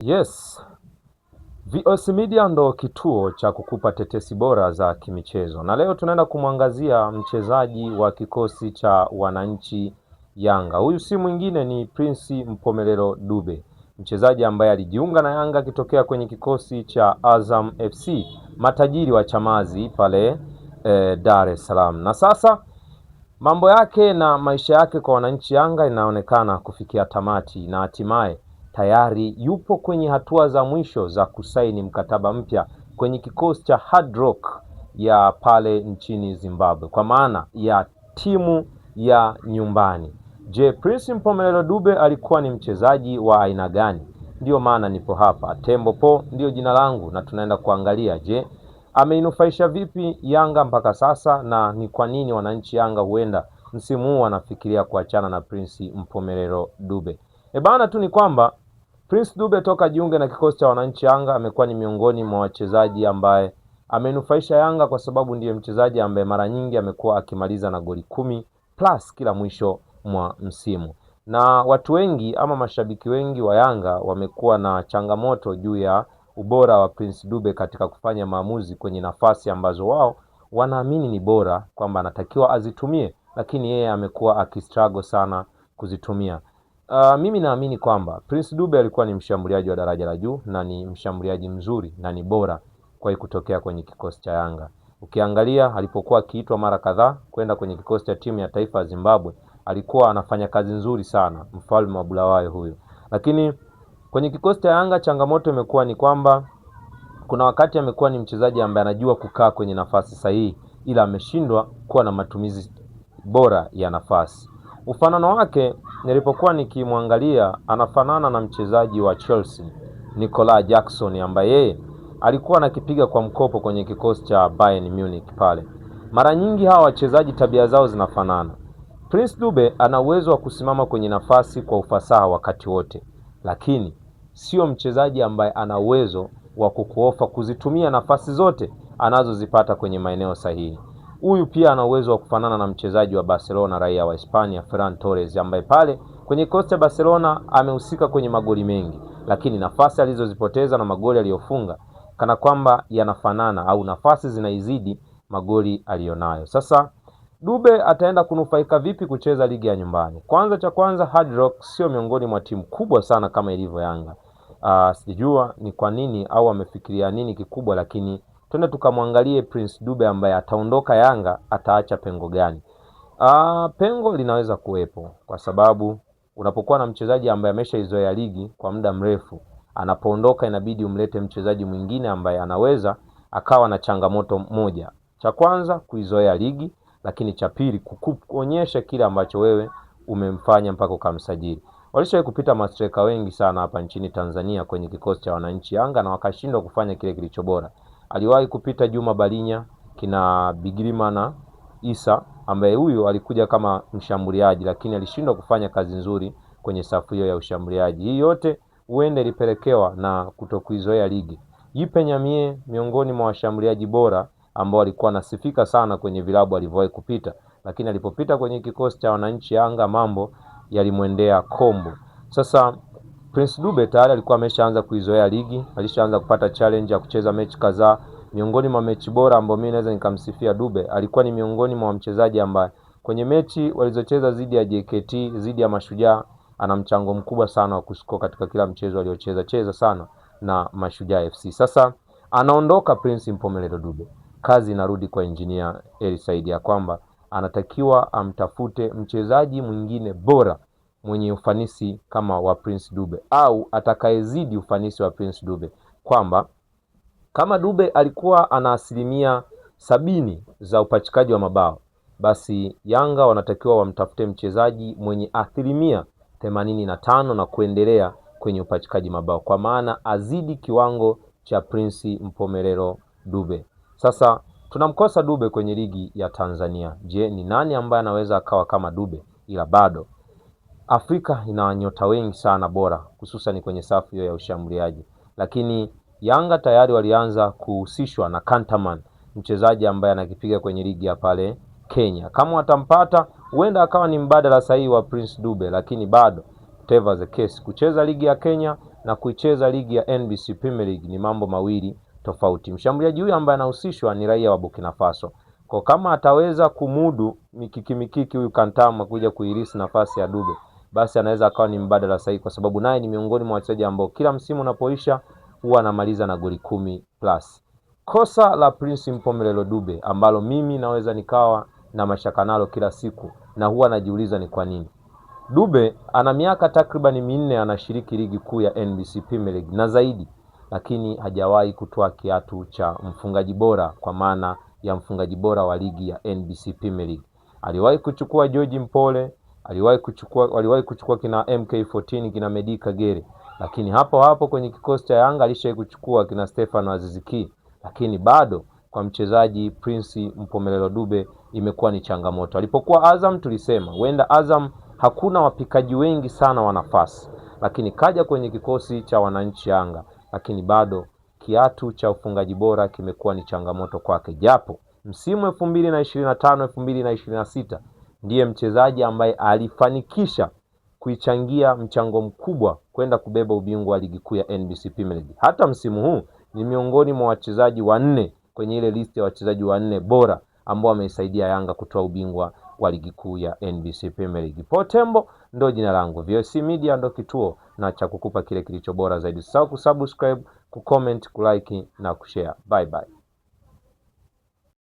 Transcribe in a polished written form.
Yes, VOC Media ndo kituo cha kukupa tetesi bora za kimichezo, na leo tunaenda kumwangazia mchezaji wa kikosi cha wananchi Yanga. Huyu si mwingine ni Prince Mpomelelo Dube, mchezaji ambaye alijiunga na Yanga akitokea kwenye kikosi cha Azam FC, matajiri wa Chamazi pale Dar es Salaam, na sasa mambo yake na maisha yake kwa wananchi Yanga inaonekana kufikia tamati na hatimaye tayari yupo kwenye hatua za mwisho za kusaini mkataba mpya kwenye kikosi cha Hard Rock ya pale nchini Zimbabwe, kwa maana ya timu ya nyumbani. Je, Prince Mpomelelo Dube alikuwa ni mchezaji wa aina gani? Ndiyo maana nipo hapa. Tembo Po ndiyo jina langu na tunaenda kuangalia, je, ameinufaisha vipi Yanga mpaka sasa, na ni kwa nini wananchi Yanga huenda msimu huu wanafikiria kuachana na Prince Mpomelelo Dube. Bana tu ni kwamba Prince Dube toka jiunge na kikosi cha wananchi Yanga amekuwa ni miongoni mwa wachezaji ambaye amenufaisha Yanga, kwa sababu ndiye mchezaji ambaye mara nyingi amekuwa akimaliza na goli 10+ kila mwisho mwa msimu. Na watu wengi ama mashabiki wengi wa Yanga wamekuwa na changamoto juu ya ubora wa Prince Dube katika kufanya maamuzi kwenye nafasi ambazo wao wanaamini ni bora kwamba anatakiwa azitumie, lakini yeye amekuwa akistruggle sana kuzitumia. Mimi naamini kwamba Prince Dube alikuwa ni mshambuliaji wa daraja la juu na ni mshambuliaji mzuri na ni bora kwa kutokea kwenye kikosi cha Yanga. Ukiangalia alipokuwa akiitwa mara kadhaa kwenda kwenye kikosi cha timu ya taifa ya Zimbabwe, alikuwa anafanya kazi nzuri sana, mfalme wa Bulawayo huyo. Lakini kwenye kikosi cha Yanga changamoto imekuwa ni kwamba kuna wakati amekuwa ni mchezaji ambaye anajua kukaa kwenye nafasi sahihi, ila ameshindwa kuwa na matumizi bora ya nafasi. Ufanano wake nilipokuwa nikimwangalia anafanana na mchezaji wa Chelsea Nicolas Jackson, ambaye yeye alikuwa anakipiga kwa mkopo kwenye kikosi cha Bayern Munich pale. Mara nyingi hawa wachezaji tabia zao zinafanana. Prince Dube ana uwezo wa kusimama kwenye nafasi kwa ufasaha wakati wote, lakini sio mchezaji ambaye ana uwezo wa kukuofa kuzitumia nafasi zote anazozipata kwenye maeneo sahihi. Huyu pia ana uwezo wa kufanana na mchezaji wa Barcelona raia wa Hispania Ferran Torres, ambaye pale kwenye kikosi cha Barcelona amehusika kwenye magoli mengi, lakini nafasi alizozipoteza na magoli aliyofunga kana kwamba yanafanana au nafasi zinaizidi magoli alionayo. Sasa Dube ataenda kunufaika vipi kucheza ligi ya nyumbani? Cha kwanza Hard Rock sio miongoni mwa timu kubwa sana kama ilivyo Yanga. Sijua ni kwa nini au amefikiria nini kikubwa, lakini twende tukamwangalie Prince Dube ambaye ataondoka Yanga ataacha pengo gani? Pengo linaweza kuwepo kwa sababu unapokuwa na mchezaji ambaye ameshaizoea ligi kwa muda mrefu, anapoondoka inabidi umlete mchezaji mwingine ambaye anaweza akawa na changamoto moja. Cha kwanza kuizoea ligi, lakini cha pili kuonyesha kile ambacho wewe umemfanya mpaka ukamsajili. Walishawahi kupita mastreka wengi sana hapa nchini Tanzania kwenye kikosi cha wananchi Yanga na wakashindwa kufanya kile kilicho bora. Aliwahi kupita Juma Balinya, kina Bigirima na Isa, ambaye huyu alikuja kama mshambuliaji lakini alishindwa kufanya kazi nzuri kwenye safu hiyo ya ushambuliaji. Hii yote huenda ilipelekewa na kutokuizoea ligi. Yipe Nyamie miongoni mwa washambuliaji bora ambao alikuwa anasifika sana kwenye vilabu alivyowahi kupita, lakini alipopita kwenye kikosi cha wananchi Yanga mambo yalimwendea kombo. Sasa Prince Dube tayari alikuwa ameshaanza kuizoea ligi, alishaanza kupata challenge ya kucheza mechi kadhaa. Miongoni mwa mechi bora ambao mimi naweza nikamsifia Dube, alikuwa ni miongoni mwa mchezaji ambaye kwenye mechi walizocheza dhidi ya JKT, dhidi ya Mashujaa, ana mchango mkubwa sana wa kuscore katika kila mchezo aliocheza sana na Mashujaa FC. Sasa anaondoka Prince Mpomelelo Dube, kazi inarudi kwa engineer Eli Said ya kwamba anatakiwa amtafute mchezaji mwingine bora mwenye ufanisi kama wa Prince Dube au atakayezidi ufanisi wa Prince Dube, kwamba kama Dube alikuwa ana 70% za upachikaji wa mabao, basi Yanga wanatakiwa wamtafute mchezaji mwenye 85% na kuendelea kwenye upachikaji mabao, kwa maana azidi kiwango cha Prince Mpomelelo Dube. Sasa tunamkosa Dube kwenye ligi ya Tanzania. Je, ni nani ambaye anaweza akawa kama Dube? Ila bado Afrika ina nyota wengi sana bora, hususan kwenye safu hiyo ya ushambuliaji, lakini Yanga tayari walianza kuhusishwa na Kantaman, mchezaji ambaye anakipiga kwenye ligi ya pale Kenya. Kama watampata huenda akawa ni mbadala sahihi wa Prince Dube, lakini bado whatever the case, kucheza ligi ya Kenya na kuicheza ligi ya NBC Premier League ni mambo mawili tofauti. Mshambuliaji huyu ambaye anahusishwa ni raia wa Burkina Faso. Kwa kama ataweza kumudu mikiki huyu Kantama kuja kuirisi nafasi ya Dube, basi anaweza akawa ni mbadala sahihi, kwa sababu naye ni miongoni mwa wachezaji ambao kila msimu unapoisha huwa anamaliza na goli 10+. Kosa la Prince Mpomelelo Dube ambalo mimi naweza nikawa na mashaka nalo kila siku na huwa najiuliza ni kwa nini. Dube ana miaka takriban 4 anashiriki ligi kuu ya NBC Premier League na zaidi, lakini hajawahi kutoa kiatu cha mfungaji bora, kwa maana ya mfungaji bora wa ligi ya NBC Premier League. Aliwahi kuchukua George Mpole, waliwahi kuchukua kina MK14, kina Medi Kagere, lakini hapo kwenye kikosi cha Yanga alishawahi kuchukua kina Stefano Aziz Ki, lakini bado kwa mchezaji Prince Mpomelelo Dube imekuwa ni changamoto. Alipokuwa Azam tulisema huenda Azam hakuna wapikaji wengi sana wa nafasi, lakini kaja kwenye kikosi cha wananchi Yanga, lakini bado kiatu cha ufungaji bora kimekuwa ni changamoto kwake, japo msimu 2025-2026 ndiye mchezaji ambaye alifanikisha kuichangia mchango mkubwa kwenda kubeba ubingwa wa ligi kuu ya NBC Premier League. Hata msimu huu ni miongoni mwa wachezaji 4 kwenye ile listi ya wachezaji 4 bora ambao wameisaidia Yanga kutoa ubingwa wa ligi kuu ya NBC Premier League. Potembo ndo jina langu, VOC Media ndo kituo na cha kukupa kile kilicho bora zaidi. Usisahau kusubscribe, kucomment, kulike na kushare. Bye bye.